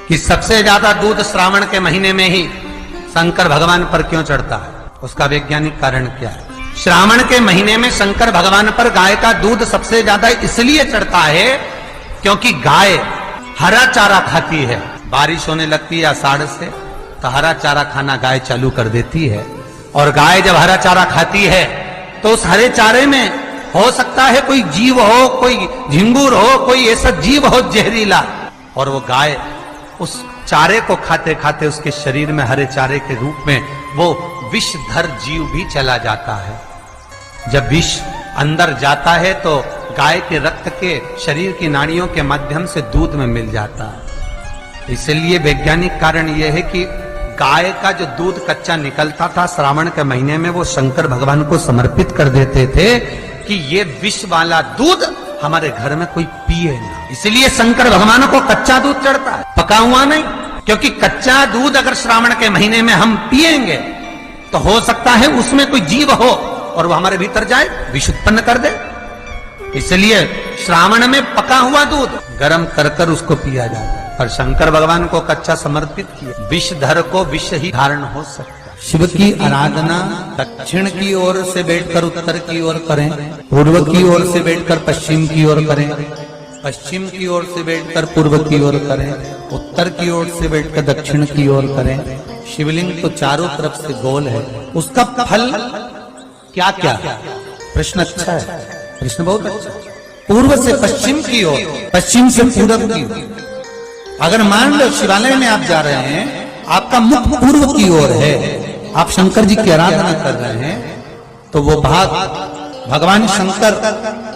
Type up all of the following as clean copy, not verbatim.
कि सबसे ज्यादा दूध श्रावण के महीने में ही शंकर भगवान पर क्यों चढ़ता है, उसका वैज्ञानिक कारण क्या है। श्रावण के महीने में शंकर भगवान पर गाय का दूध सबसे ज्यादा इसलिए चढ़ता है क्योंकि गाय हरा चारा खाती है। बारिश होने लगती है आषाढ़ से तो हरा चारा खाना गाय चालू कर देती है, और गाय जब हरा चारा खाती है तो उस हरे चारे में हो सकता है कोई जीव हो, कोई झिंगुर हो, कोई ऐसा जीव हो जहरीला, और वो गाय उस चारे को खाते खाते उसके शरीर में हरे चारे के रूप में वो विषधर जीव भी चला जाता है। जब विष अंदर जाता है तो गाय के रक्त के शरीर की नाड़ियों के माध्यम से दूध में मिल जाता है। इसलिए वैज्ञानिक कारण यह है कि गाय का जो दूध कच्चा निकलता था श्रावण के महीने में वो शंकर भगवान को समर्पित कर देते थे कि ये विष वाला दूध हमारे घर में कोई पिए ना। इसलिए शंकर भगवान को कच्चा दूध चढ़ता है, पका हुआ नहीं, क्योंकि कच्चा दूध अगर श्रावण के महीने में हम पिएंगे तो हो सकता है उसमें कोई जीव हो और वो हमारे भीतर जाए, विष उत्पन्न कर दे। इसलिए श्रावण में पका हुआ दूध गर्म कर कर उसको पिया जाता है, पर शंकर भगवान को कच्चा समर्पित किया। विषधर को विष ही धारण हो सकता है। शिव की आराधना दक्षिण की ओर से बैठकर उत्तर की ओर करें, पूर्व की ओर से बैठकर पश्चिम की ओर करें, पश्चिम की ओर से बैठकर पूर्व की ओर करें, उत्तर की ओर से बैठकर दक्षिण की ओर करें। शिवलिंग तो चारों तरफ से गोल है, उसका फल क्या क्या? प्रश्न अच्छा है, प्रश्न बहुत अच्छा। पूर्व से पश्चिम की ओर, पश्चिम से पूर्व की ओर। अगर मान लो शिवालय में आप जा रहे हैं, आपका मुख पूर्व की ओर है, आप शंकर जी की आराधना कर रहे हैं, तो वो भाग भगवान शंकर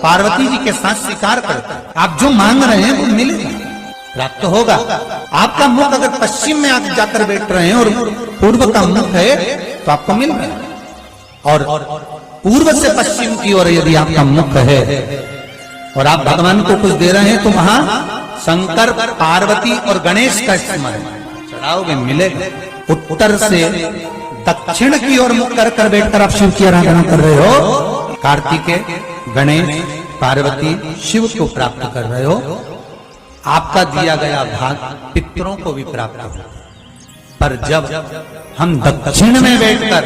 पार्वती जी के साथ स्वीकार करते हैं। आप जो मांग रहे हैं वो मिलेगा, प्राप्त होगा। आपका मुख अगर पश्चिम में आप जाकर बैठ रहे हैं और पूर्व का मुख है तो आपको मिल रहा है, और पूर्व से पश्चिम की ओर यदि आपका मुख है और आप भगवान को कुछ दे रहे हैं तो वहां शंकर पार्वती और गणेश का स्मरण चढ़ाओगे, मिलेगा। उत्तर से दक्षिण की ओर मुख कर कर बैठकर आप शिव की आराधना कर रहे हो, कार्तिकेय, गणेश, पार्वती, शिव को प्राप्त कर रहे हो। आपका दिया गया भाग पितरों को भी प्राप्त हो। पर जब हम दक्षिण में बैठकर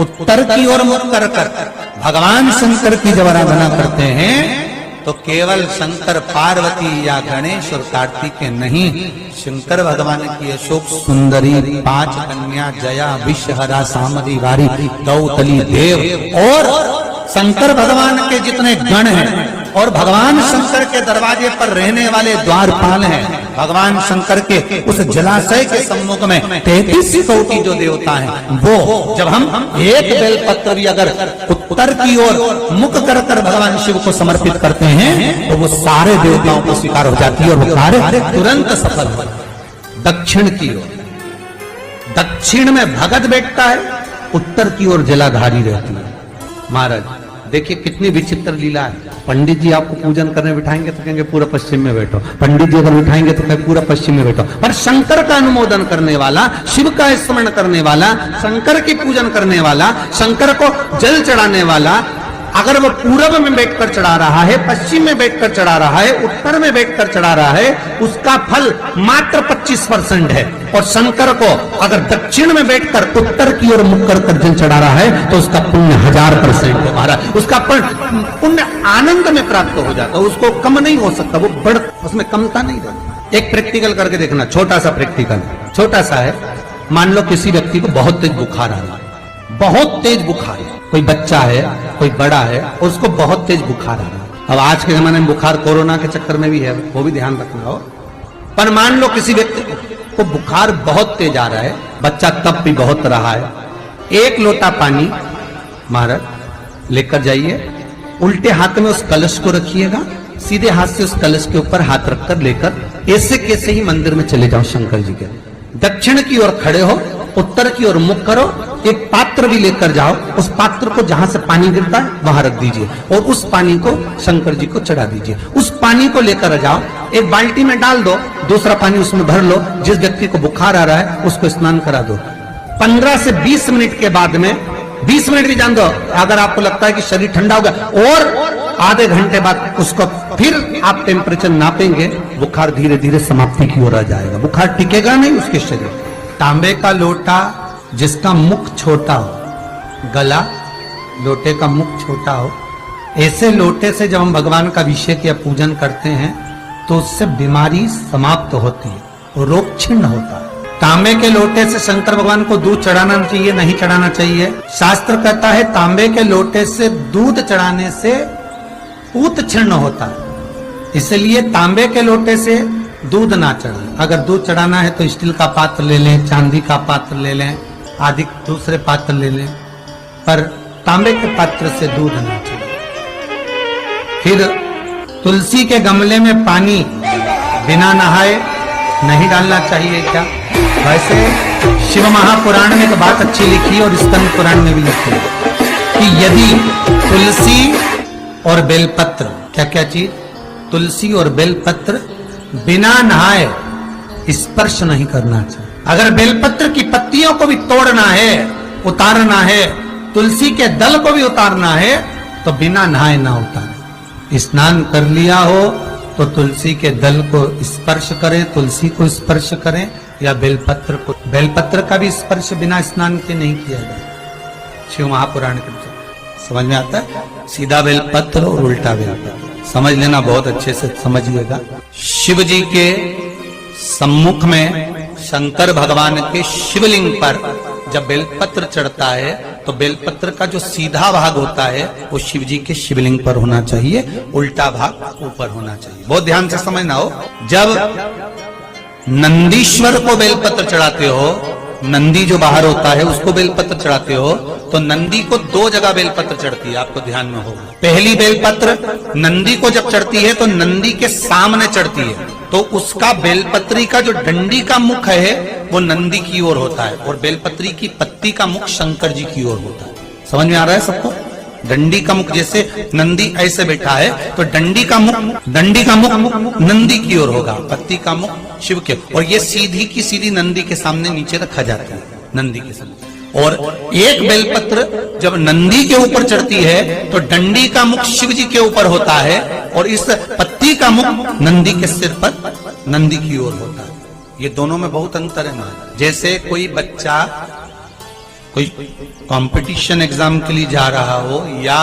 उत्तर की ओर मुख कर कर भगवान शंकर की जब आराधना करते हैं तो केवल शंकर पार्वती या गणेश और कार्तिकेय नहीं, शंकर भगवान की अशोक सुंदरी, 5 कन्या, जया, विषहरा, सामरी, वारी, गौतली, देव और शंकर भगवान के जितने गण हैं और भगवान शंकर के दरवाजे पर रहने वाले द्वारपाल हैं, भगवान शंकर के उस जलाशय के सम्मुख में 33 कोटि जो देवता हैं, वो जब हम एक बेलपत्र भी अगर उत्तर की ओर मुख कर कर भगवान शिव को समर्पित करते हैं तो वो सारे देवताओं को स्वीकार हो जाती है और वो कार्य तुरंत सफल हो। दक्षिण की ओर, दक्षिण में भगत बैठता है, उत्तर की ओर जलाधारी रहती है। महाराज देखिए कितनी विचित्र लीला है। पंडित जी आपको पूजन करने बिठाएंगे तो कहेंगे पूरा पश्चिम में बैठो, पंडित जी अगर बिठाएंगे तो कहेंगे पूरा पश्चिम में बैठो, पर शंकर का अनुमोदन करने वाला, शिव का स्मरण करने वाला, शंकर की पूजन करने वाला, शंकर को जल चढ़ाने वाला, अगर वो पूर्व में बैठकर चढ़ा रहा है, पश्चिम में बैठकर चढ़ा रहा है, उत्तर में बैठकर चढ़ा रहा है, उसका फल मात्र 25% है। और शंकर को अगर दक्षिण में बैठकर उत्तर की ओर मुख कर जल चढ़ा रहा है तो उसका पुण्य 1000% है महाराज। उसका पुण्य आनंद में प्राप्त हो जाता है, उसको कम नहीं हो सकता, वो बढ़, उसमें कमता नहीं रहती। एक प्रैक्टिकल करके देखना, छोटा सा प्रैक्टिकल, छोटा सा है। मान लो किसी व्यक्ति को बहुत तेज बुखार आ रहा है, बहुत तेज बुखार है, कोई बच्चा है, कोई बड़ा है, उसको बहुत तेज बुखार आ रहा है। अब आज के जमाने में बुखार कोरोना के चक्कर में भी है, वो भी ध्यान रखना हो। पर मान लो किसी व्यक्ति को बुखार बहुत तेज आ रहा है, बच्चा तप भी बहुत रहा है, 1 लोटा पानी महाराज लेकर जाइए, उल्टे हाथ में उस कलश को रखिएगा, सीधे हाथ से उस कलश के ऊपर हाथ रखकर लेकर ऐसे कैसे ही मंदिर में चले जाओ शंकर जी के। दक्षिण की ओर खड़े हो, उत्तर की ओर मुख करो, एक पात्र भी लेकर जाओ, उस पात्र को जहां से पानी गिरता है वहां रख दीजिए और उस पानी को शंकर जी को चढ़ा दीजिए। उस पानी को लेकर जाओ, एक बाल्टी में डाल दो, दूसरा पानी उसमें भर लो, जिस व्यक्ति को बुखार आ रहा है उसको स्नान करा दो। 15 से 20 मिनट के बाद में 20 मिनट भी जान दो, अगर आपको लगता है कि शरीर ठंडा हो गया, और आधे घंटे बाद उसको फिर आप टेम्परेचर नापेंगे, बुखार धीरे धीरे समाप्ति की ओर आ जाएगा, बुखार टिकेगा नहीं उसके शरीर। तांबे का लोटा जिसका मुख छोटा हो, गला लोटे का मुख छोटा हो, ऐसे लोटे से जब हम भगवान का अभिषेक या पूजन करते हैं तो उससे बीमारी समाप्त होती है और रोग छिन्न होता है। तांबे के लोटे से शंकर भगवान को दूध चढ़ाना चाहिए, नहीं चढ़ाना चाहिए? शास्त्र कहता है तांबे के लोटे से दूध चढ़ाने से पूत छिन्न होता है, इसलिए तांबे के लोटे से दूध ना चढ़ाएं। अगर दूध चढ़ाना है तो स्टील का पात्र ले लें, चांदी का पात्र ले लें, आदि दूसरे पात्र ले लें, पर तांबे के पात्र से दूध ना चढ़ाएं। फिर तुलसी के गमले में पानी बिना नहाए नहीं डालना चाहिए क्या? वैसे शिव महापुराण में तो बात अच्छी लिखी और स्कंद पुराण में भी लिखी है कि यदि तुलसी और बेलपत्र, क्या क्या चीज, तुलसी और बेलपत्र बिना नहाए स्पर्श नहीं करना चाहिए। अगर बेलपत्र की पत्तियों को भी तोड़ना है, उतारना है, तुलसी के दल को भी उतारना है, तो बिना नहाए ना उतारे। स्नान कर लिया हो तो तुलसी के दल को स्पर्श करें, तुलसी को स्पर्श करें, या बेलपत्र को। बेलपत्र का भी स्पर्श बिना स्नान के नहीं किया जाए। शिव महापुराण के समझ में आता है? सीधा बेलपत्र और उल्टा बेलपत्र समझ लेना, बहुत अच्छे से समझिएगा। शिव जी के सम्मुख में शंकर भगवान के शिवलिंग पर जब बेलपत्र चढ़ता है तो बेलपत्र का जो सीधा भाग होता है वो शिव जी के शिवलिंग पर होना चाहिए, उल्टा भाग ऊपर होना चाहिए। बहुत ध्यान से समझना हो। जब नंदीश्वर को बेलपत्र चढ़ाते हो, नंदी जो बाहर होता है उसको बेलपत्र चढ़ाते हो, तो नंदी को 2 जगह बेलपत्र चढ़ती है, आपको ध्यान में होगा। पहली बेलपत्र नंदी को जब चढ़ती है तो नंदी के सामने चढ़ती है, तो उसका बेलपत्री का जो डंडी का मुख है वो नंदी की ओर होता है, और बेलपत्री की पत्ती का मुख शंकर जी की ओर होता है। समझ में आ रहा है सबको? डंडी का मुख, जैसे नंदी ऐसे बैठा है तो डंडी का मुख नंदी की ओर होगा, पत्ती का मुख शिव के, और ये सीधी की सीधी नंदी के सामने नीचे रखा जाता है, नंदी के सामने। और एक बेलपत्र जब नंदी के ऊपर चढ़ती है तो डंडी का मुख शिव जी के ऊपर होता है, और इस पत्ती का मुख नंदी के सिर पर नंदी की ओर होता है। ये दोनों में बहुत अंतर है। जैसे कोई बच्चा कोई कंपटीशन एग्जाम के लिए जा रहा हो या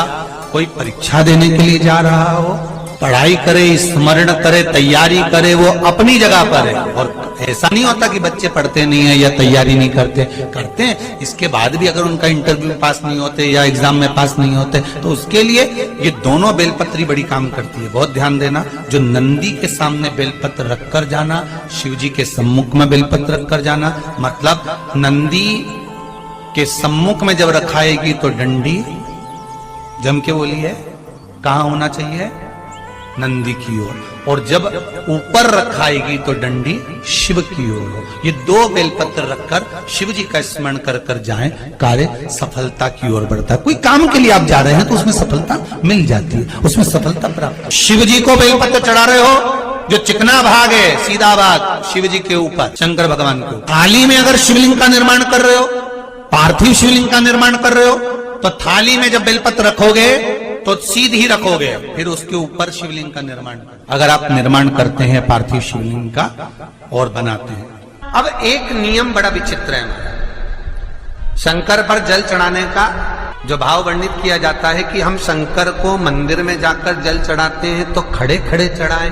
कोई परीक्षा देने के लिए जा रहा हो, पढ़ाई करे, स्मरण करे, तैयारी करे, वो अपनी जगह पर है। और ऐसा नहीं होता कि बच्चे पढ़ते नहीं है या तैयारी नहीं करते हैं। इसके बाद भी अगर उनका इंटरव्यू में पास नहीं होते या एग्जाम में पास नहीं होते तो उसके लिए ये दोनों बेलपत्री बड़ी काम करती है। बहुत ध्यान देना, जो नंदी के सामने बेलपत्र रखकर जाना, शिव जी के सम्मुख में बेलपत्र रखकर जाना, मतलब नंदी के सम्मुख में जब रखाएगी तो डंडी जम के बोली है कहां होना चाहिए? नंदी की ओर, और जब ऊपर रखाएगी तो डंडी शिव की ओर हो। ये 2 बेलपत्र रखकर शिव जी का स्मरण कर कर जाएं, कार्य सफलता की ओर बढ़ता है। कोई काम के लिए आप जा रहे हैं तो उसमें सफलता मिल जाती है, उसमें सफलता प्राप्त। शिव जी को बेलपत्र चढ़ा रहे हो, जो चिकना भाग है, सीधा भाग शिव जी के ऊपर, शंकर भगवान के ऊपर। थाली में अगर शिवलिंग का निर्माण कर रहे हो, पार्थिव शिवलिंग का निर्माण कर रहे हो, तो थाली में जब बेलपत्र रखोगे तो सीधी रखोगे, फिर उसके ऊपर शिवलिंग का निर्माण। अगर आप निर्माण करते हैं पार्थिव शिवलिंग का और बनाते हैं। अब एक नियम बड़ा विचित्र है शंकर पर जल चढ़ाने का, जो भाव वर्णित किया जाता है कि हम शंकर को मंदिर में जाकर जल चढ़ाते हैं तो खड़े खड़े चढ़ाएं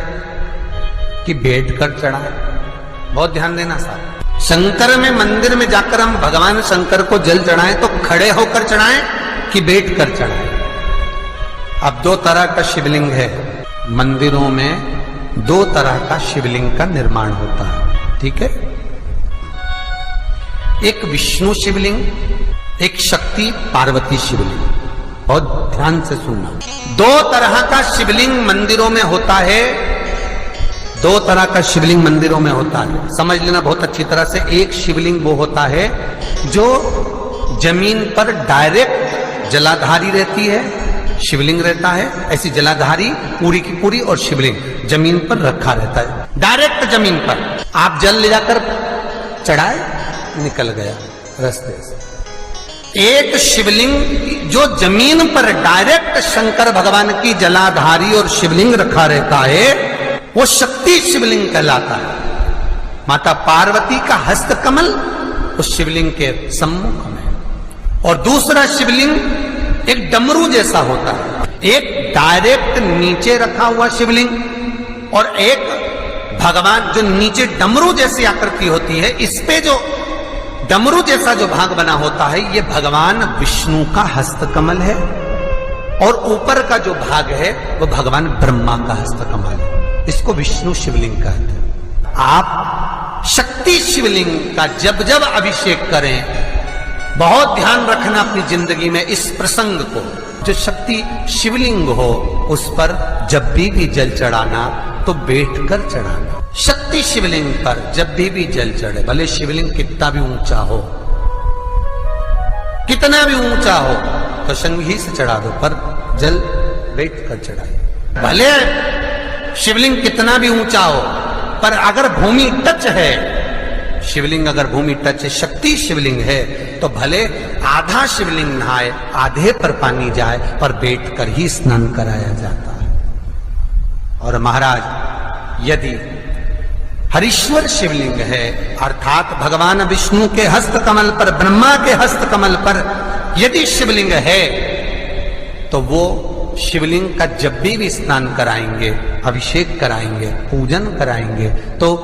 कि बैठकर चढ़ाएं। बहुत ध्यान देना साहब, शंकर में मंदिर में जाकर हम भगवान शंकर को जल चढ़ाएं तो खड़े होकर चढ़ाएं कि बैठकर चढ़ाएं। अब 2 तरह का शिवलिंग है मंदिरों में, 2 तरह का शिवलिंग का निर्माण होता है, ठीक है? एक विष्णु शिवलिंग, एक शक्ति पार्वती शिवलिंग। बहुत ध्यान से सुनना, 2 तरह का शिवलिंग मंदिरों में होता है, 2 तरह का शिवलिंग मंदिरों में होता है। समझ लेना बहुत अच्छी तरह से। एक शिवलिंग वो होता है जो जमीन पर डायरेक्ट जलाधारी रहती है, शिवलिंग रहता है, ऐसी जलाधारी पूरी की पूरी, और शिवलिंग जमीन पर रखा रहता है, डायरेक्ट जमीन पर। आप जल ले जाकर चढ़ाए, निकल गया रास्ते से। एक शिवलिंग जो जमीन पर डायरेक्ट शंकर भगवान की जलाधारी और शिवलिंग रखा रहता है, वो शक्ति शिवलिंग कहलाता है। माता पार्वती का हस्त कमल उस शिवलिंग के सम्मुख में, और दूसरा शिवलिंग एक डमरू जैसा होता है। एक डायरेक्ट नीचे रखा हुआ शिवलिंग और एक भगवान जो नीचे डमरू जैसी आकृति होती है, इस पे जो डमरू जैसा जो भाग बना होता है, ये भगवान विष्णु का हस्त कमल है, और ऊपर का जो भाग है वो भगवान ब्रह्मा का हस्त कमल है। इसको विष्णु शिवलिंग कहते हैं। आप शक्ति शिवलिंग का जब जब अभिषेक करें, बहुत ध्यान रखना अपनी जिंदगी में इस प्रसंग को। जो शक्ति शिवलिंग हो उस पर जब भी जल चढ़ाना तो बैठकर चढ़ाना। शक्ति शिवलिंग पर जब भी जल चढ़े, भले शिवलिंग कितना भी ऊंचा हो, कितना भी ऊंचा हो, तो संगी से चढ़ा दो, पर जल बैठकर चढ़ाए। भले शिवलिंग कितना भी ऊंचा हो, पर अगर भूमि टच है, शिवलिंग अगर भूमि टच है, शक्ति शिवलिंग है, तो भले आधा शिवलिंग नहाए, आधे पर पानी जाए, पर बैठकर ही स्नान कराया जाता है। और महाराज, यदि हरीश्वर शिवलिंग है, अर्थात भगवान विष्णु के हस्त कमल पर, ब्रह्मा के हस्त कमल पर यदि शिवलिंग है, तो वो शिवलिंग का जब भी स्नान कराएंगे, अभिषेक कराएंगे, पूजन कराएंगे, तो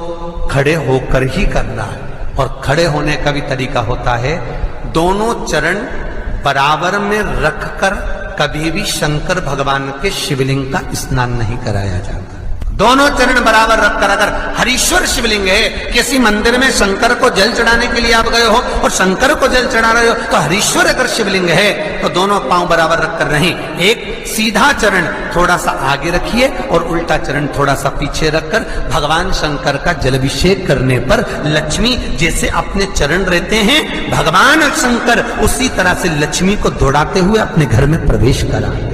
खड़े होकर ही करना है। और खड़े होने का भी तरीका होता है, दोनों चरण बराबर में रखकर कभी भी शंकर भगवान के शिवलिंग का स्नान नहीं कराया जाता। दोनों चरण बराबर रखकर, अगर हरीश्वर शिवलिंग है, किसी मंदिर में शंकर को जल चढ़ाने के लिए आप गए हो और शंकर को जल चढ़ा रहे हो, तो हरीश्वर अगर शिवलिंग है तो दोनों पांव बराबर रखकर नहीं, एक सीधा चरण थोड़ा सा आगे रखिए और उल्टा चरण थोड़ा सा पीछे रखकर भगवान शंकर का जलाभिषेक करने पर लक्ष्मी जैसे अपने चरण रहते हैं, भगवान शंकर उसी तरह से लक्ष्मी को दौड़ाते हुए अपने घर में प्रवेश कराए।